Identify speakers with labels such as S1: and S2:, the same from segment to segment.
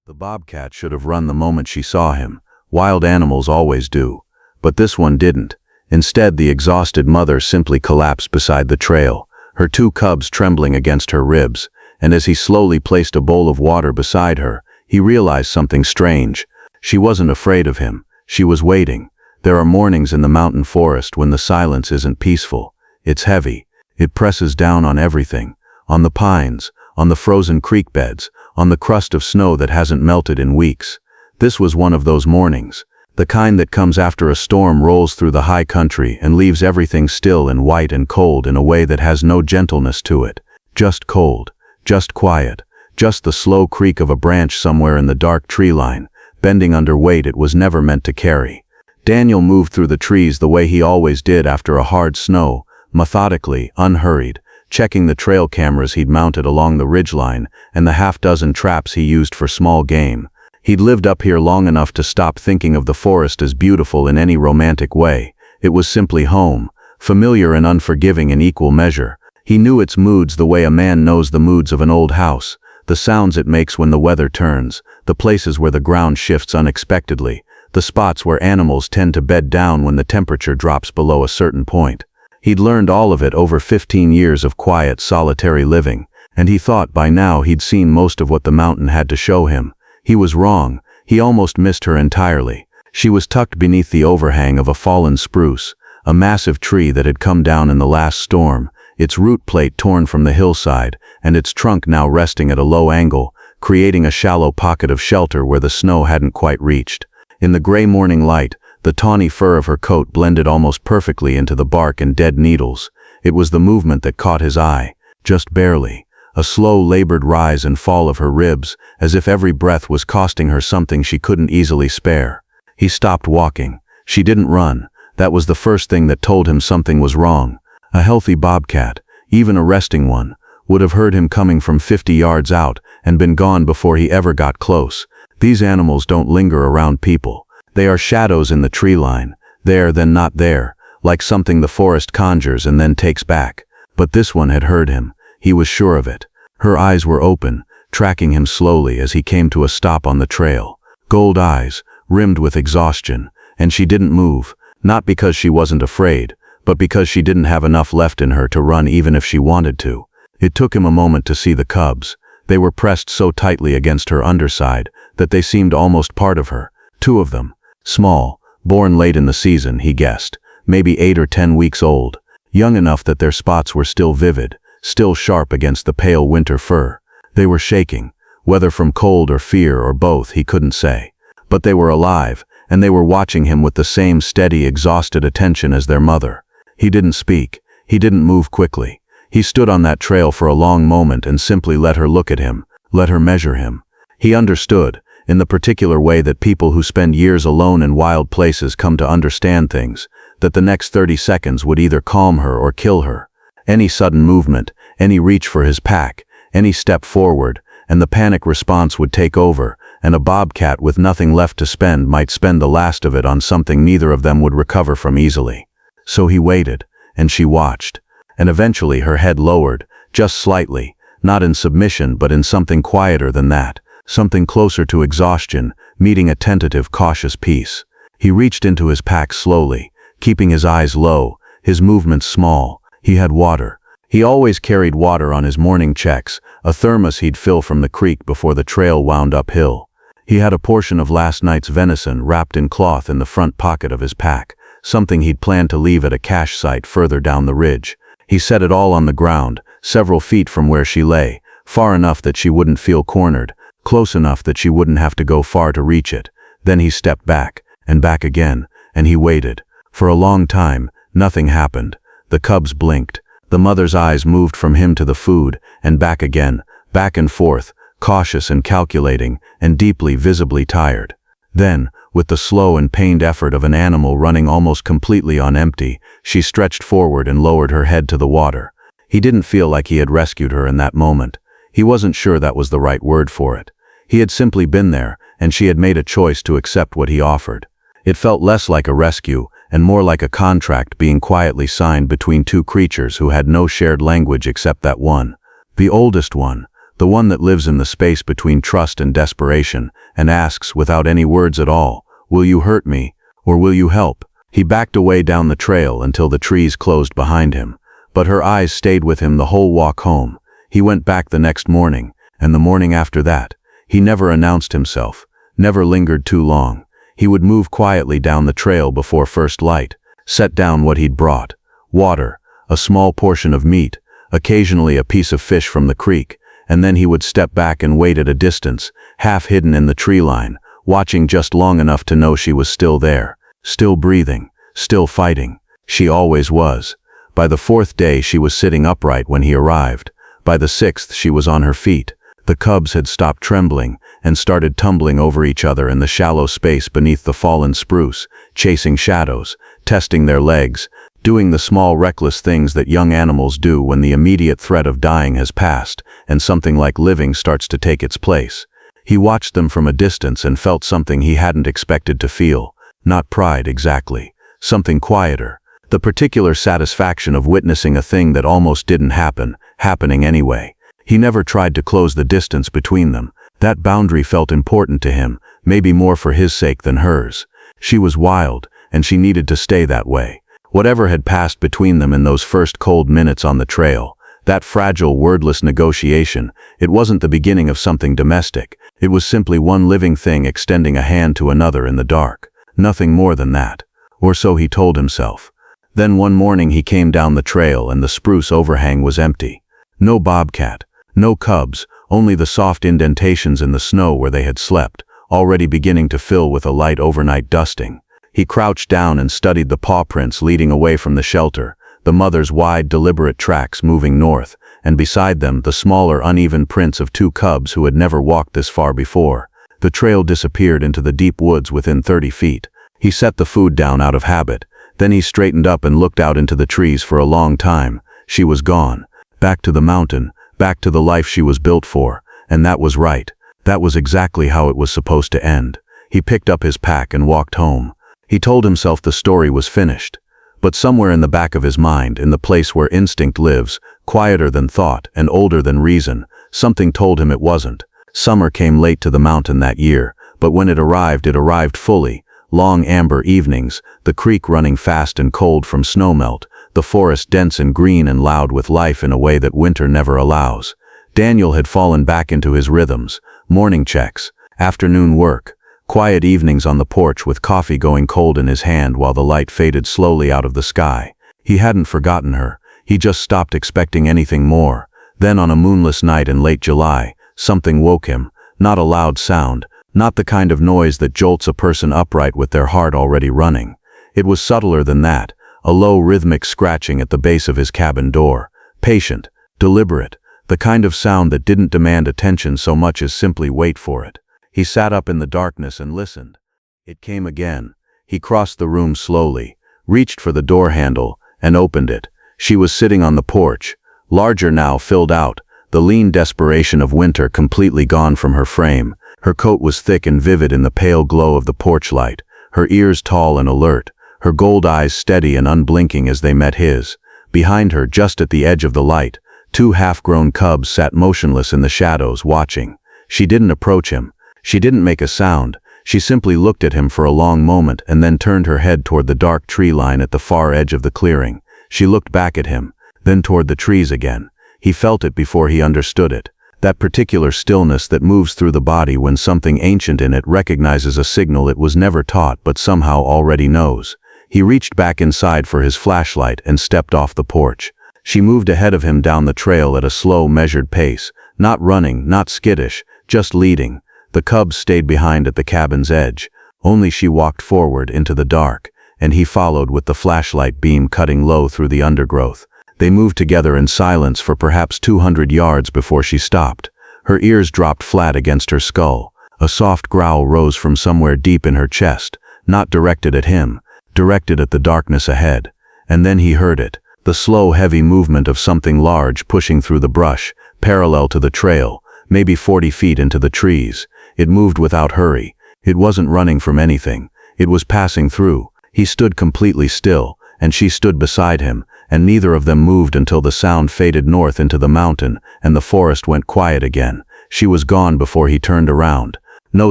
S1: The bobcat should have run the moment she saw him. Wild animals always do. But this one didn't. Instead, the exhausted mother simply collapsed beside the trail, her two cubs trembling against her ribs, and as he slowly placed a bowl of water beside her, he realized something strange. She wasn't afraid of him. She was waiting. There are mornings in the mountain forest when the silence isn't peaceful. It's heavy. It presses down on everything. On the pines, on the frozen creek beds, on the crust of snow that hasn't melted in weeks. This was one of those mornings. The kind that comes after a storm rolls through the high country and leaves everything still and white and cold in a way that has no gentleness to it. Just cold. Just quiet. Just the slow creak of a branch somewhere in the dark tree line, bending under weight it was never meant to carry. Daniel moved through the trees the way he always did after a hard snow, methodically, unhurried, checking the trail cameras he'd mounted along the ridgeline and the half-dozen traps he used for small game. He'd lived up here long enough to stop thinking of the forest as beautiful in any romantic way. It was simply home, familiar and unforgiving in equal measure. He knew its moods the way a man knows the moods of an old house, the sounds it makes when the weather turns, the places where the ground shifts unexpectedly, the spots where animals tend to bed down when the temperature drops below a certain point. He'd learned all of it over 15 years of quiet, solitary living, and he thought by now he'd seen most of what the mountain had to show him. He was wrong. He almost missed her entirely. She was tucked beneath the overhang of a fallen spruce, a massive tree that had come down in the last storm, its root plate torn from the hillside, and its trunk now resting at a low angle, creating a shallow pocket of shelter where the snow hadn't quite reached. In the gray morning light, the tawny fur of her coat blended almost perfectly into the bark and dead needles. It was the movement that caught his eye, just barely. A slow, labored rise and fall of her ribs, as if every breath was costing her something she couldn't easily spare. He stopped walking. She didn't run. That was the first thing that told him something was wrong. A healthy bobcat, even a resting one, would have heard him coming from 50 yards out and been gone before he ever got close. These animals don't linger around people. They are shadows in the tree line, there then not there, like something the forest conjures and then takes back. But this one had heard him. He was sure of it. Her eyes were open, tracking him slowly as he came to a stop on the trail. Gold eyes, rimmed with exhaustion, and she didn't move, not because she wasn't afraid, but because she didn't have enough left in her to run even if she wanted to. It took him a moment to see the cubs. They were pressed so tightly against her underside that they seemed almost part of her. Two of them. Small, born late in the season, he guessed, maybe 8 or 10 weeks old, young enough that their spots were still vivid, still sharp against the pale winter fur. They were shaking, whether from cold or fear or both, he couldn't say. But they were alive, and they were watching him with the same steady, exhausted attention as their mother. He didn't speak. He didn't move quickly. He stood on that trail for a long moment and simply let her look at him, let her measure him. He understood, in the particular way that people who spend years alone in wild places come to understand things, that the next 30 seconds would either calm her or kill her. Any sudden movement, any reach for his pack, any step forward, and the panic response would take over, and a bobcat with nothing left to spend might spend the last of it on something neither of them would recover from easily. So he waited, and she watched, and eventually her head lowered, just slightly, not in submission but in something quieter than that. Something closer to exhaustion, meeting a tentative, cautious peace. He reached into his pack slowly, keeping his eyes low, his movements small. He had water. He always carried water on his morning checks, a thermos he'd fill from the creek before the trail wound uphill. He had a portion of last night's venison wrapped in cloth in the front pocket of his pack, something he'd planned to leave at a cache site further down the ridge. He set it all on the ground, several feet from where she lay, far enough that she wouldn't feel cornered, close enough that she wouldn't have to go far to reach it. Then he stepped back, and back again, and he waited. For a long time, nothing happened. The cubs blinked. The mother's eyes moved from him to the food, and back again, back and forth, cautious and calculating, and deeply, visibly tired. Then, with the slow and pained effort of an animal running almost completely on empty, she stretched forward and lowered her head to the water. He didn't feel like he had rescued her in that moment. He wasn't sure that was the right word for it. He had simply been there, and she had made a choice to accept what he offered. It felt less like a rescue, and more like a contract being quietly signed between two creatures who had no shared language except that one. The oldest one, the one that lives in the space between trust and desperation, and asks, without any words at all, "Will you hurt me, or will you help?" He backed away down the trail until the trees closed behind him, but her eyes stayed with him the whole walk home. He went back the next morning, and the morning after that. He never announced himself, never lingered too long. He would move quietly down the trail before first light, set down what he'd brought: water, a small portion of meat, occasionally a piece of fish from the creek, and then he would step back and wait at a distance, half hidden in the tree line, watching just long enough to know she was still there, still breathing, still fighting. She always was. By the 4th day she was sitting upright when he arrived. By the 6th she was on her feet. The cubs had stopped trembling and started tumbling over each other in the shallow space beneath the fallen spruce, chasing shadows, testing their legs, doing the small reckless things that young animals do when the immediate threat of dying has passed and something like living starts to take its place. He watched them from a distance and felt something he hadn't expected to feel. Not pride exactly. Something quieter. The particular satisfaction of witnessing a thing that almost didn't happen, happening anyway. He never tried to close the distance between them. That boundary felt important to him, maybe more for his sake than hers. She was wild, and she needed to stay that way. Whatever had passed between them in those first cold minutes on the trail, that fragile, wordless negotiation, it wasn't the beginning of something domestic. It was simply one living thing extending a hand to another in the dark. Nothing more than that. Or so he told himself. Then one morning he came down the trail and the spruce overhang was empty. No bobcat, no cubs, only the soft indentations in the snow where they had slept, already beginning to fill with a light overnight dusting. He crouched down and studied the paw prints leading away from the shelter, the mother's wide, deliberate tracks moving north, and beside them the smaller, uneven prints of 2 cubs who had never walked this far before. The trail disappeared into the deep woods within 30 feet. He set the food down out of habit. Then he straightened up and looked out into the trees for a long time. She was gone. Back to the mountain, back to the life she was built for. And that was right. That was exactly how it was supposed to end. He picked up his pack and walked home. He told himself the story was finished. But somewhere in the back of his mind, in the place where instinct lives, quieter than thought and older than reason, something told him it wasn't. Summer came late to the mountain that year, but when it arrived fully. Long amber evenings, the creek running fast and cold from snowmelt, the forest dense and green and loud with life in a way that winter never allows. Daniel had fallen back into his rhythms, morning checks, afternoon work, quiet evenings on the porch with coffee going cold in his hand while the light faded slowly out of the sky. He hadn't forgotten her, he just stopped expecting anything more. Then on a moonless night in late July, something woke him, not a loud sound, not the kind of noise that jolts a person upright with their heart already running. It was subtler than that, a low rhythmic scratching at the base of his cabin door, patient, deliberate, the kind of sound that didn't demand attention so much as simply wait for it. He sat up in the darkness and listened. It came again. He crossed the room slowly, reached for the door handle, and opened it. She was sitting on the porch, larger now, filled out, the lean desperation of winter completely gone from her frame. Her coat was thick and vivid in the pale glow of the porch light, her ears tall and alert, her gold eyes steady and unblinking as they met his. Behind her, just at the edge of the light, 2 half-grown cubs sat motionless in the shadows, watching. She didn't approach him. She didn't make a sound. She simply looked at him for a long moment and then turned her head toward the dark tree line at the far edge of the clearing. She looked back at him, then toward the trees again. He felt it before he understood it. That particular stillness that moves through the body when something ancient in it recognizes a signal it was never taught but somehow already knows. He reached back inside for his flashlight and stepped off the porch. She moved ahead of him down the trail at a slow, measured pace, not running, not skittish, just leading. The cubs stayed behind at the cabin's edge. Only she walked forward into the dark, and he followed with the flashlight beam cutting low through the undergrowth. They moved together in silence for perhaps 200 yards before she stopped. Her ears dropped flat against her skull. A soft growl rose from somewhere deep in her chest, not directed at him, directed at the darkness ahead. And then he heard it, the slow, heavy movement of something large pushing through the brush, parallel to the trail, maybe 40 feet into the trees. It moved without hurry. It wasn't running from anything. It was passing through. He stood completely still, and she stood beside him, and neither of them moved until the sound faded north into the mountain and the forest went quiet again. She was gone before he turned around. No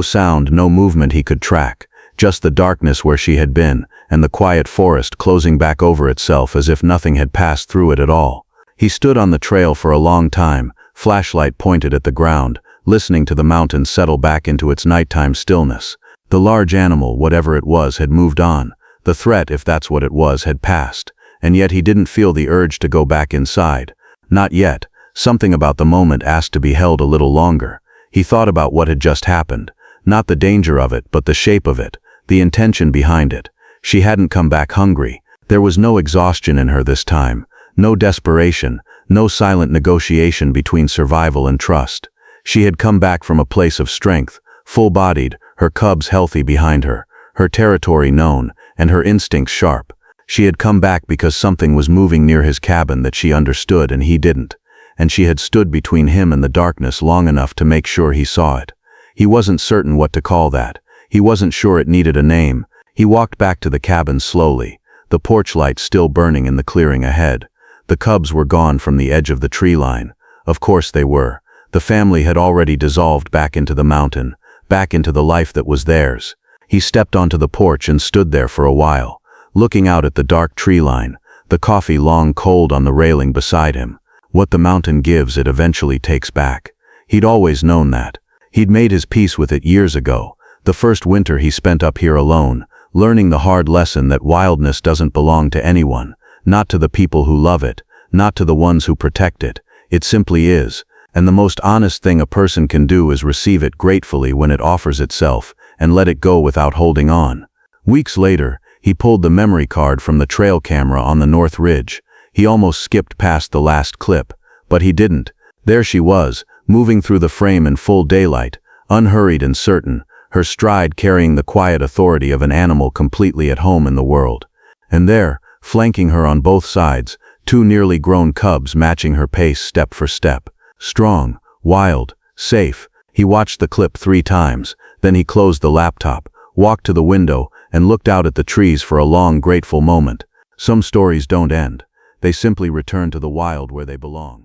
S1: sound, no movement he could track. Just the darkness where she had been, and the quiet forest closing back over itself as if nothing had passed through it at all. He stood on the trail for a long time, flashlight pointed at the ground, listening to the mountain settle back into its nighttime stillness. The large animal, whatever it was, had moved on. The threat, if that's what it was, had passed. And yet he didn't feel the urge to go back inside. Not yet. Something about the moment asked to be held a little longer. He thought about what had just happened. Not the danger of it, but the shape of it. The intention behind it. She hadn't come back hungry. There was no exhaustion in her this time. No desperation. No silent negotiation between survival and trust. She had come back from a place of strength, full-bodied, her cubs healthy behind her, her territory known, and her instincts sharp. She had come back because something was moving near his cabin that she understood and he didn't. And she had stood between him and the darkness long enough to make sure he saw it. He wasn't certain what to call that. He wasn't sure it needed a name. He walked back to the cabin slowly, the porch light still burning in the clearing ahead. The cubs were gone from the edge of the tree line. Of course they were. The family had already dissolved back into the mountain, back into the life that was theirs. He stepped onto the porch and stood there for a while, looking out at the dark tree line, the coffee long cold on the railing beside him. What the mountain gives, it eventually takes back. He'd always known that. He'd made his peace with it years ago, the first winter he spent up here alone, learning the hard lesson that wildness doesn't belong to anyone, not to the people who love it, not to the ones who protect it. It simply is, and the most honest thing a person can do is receive it gratefully when it offers itself, and let it go without holding on. Weeks later, he pulled the memory card from the trail camera on the North Ridge. He almost skipped past the last clip, but he didn't. There she was, moving through the frame in full daylight, unhurried and certain, her stride carrying the quiet authority of an animal completely at home in the world. And there, flanking her on both sides, two nearly grown cubs matching her pace step for step. Strong, wild, safe. He watched the clip 3 times, then he closed the laptop, walked to the window, and looked out at the trees for a long, grateful moment. Some stories don't end. They simply return to the wild where they belong.